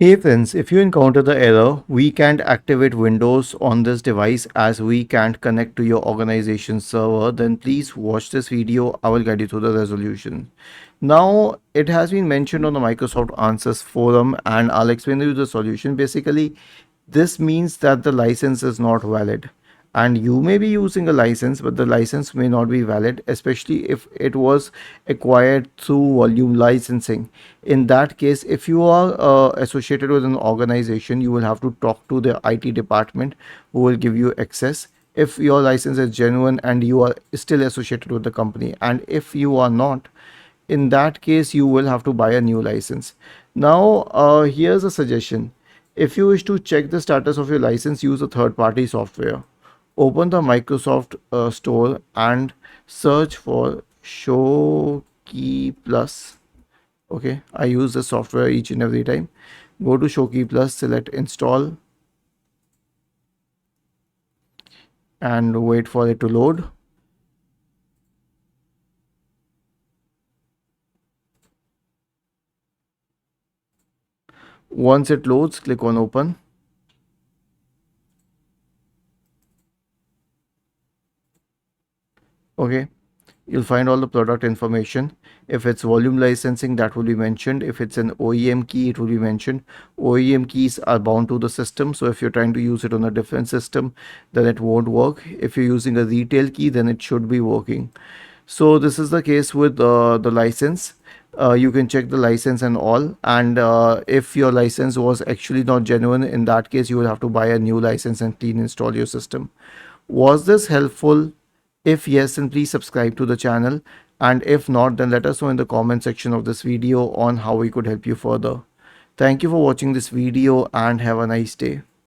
Hey friends, if you encounter the error, we can't activate Windows on this device as we can't connect to your organization server, then please watch this video. I will guide you through the resolution. Now, it has been mentioned on the Microsoft Answers forum and I'll explain you the solution. Basically, this means that the license is not valid and you may be using a license, but the license may not be valid, especially if it was acquired through volume licensing. In that case, if you are associated with an organization, you will have to talk to the IT department who will give you access if your license is genuine and you are still associated with the company. And if you are not, in that case you will have to buy a new license. Now here's a suggestion. If you wish to check the status of your license, use a third party software. Open the Microsoft store and search for show key plus. Okay, I use the software each and every time. Go to show key plus, select install and wait for it to load. Once it loads, click on open. Okay, you'll find all the product information. If it's volume licensing, that will be mentioned. If it's an OEM key, it will be mentioned. OEM keys are bound to the system, so if you're trying to use it on a different system, then it won't work. If you're using a retail key, then it should be working. So this is the case with the license. You can check the license and all, and if your license was actually not genuine, in that case you will have to buy a new license and clean install your system. Was this helpful? If yes, then please subscribe to the channel, and if not, then let us know in the comment section of this video on how we could help you further. Thank you for watching this video and have a nice day.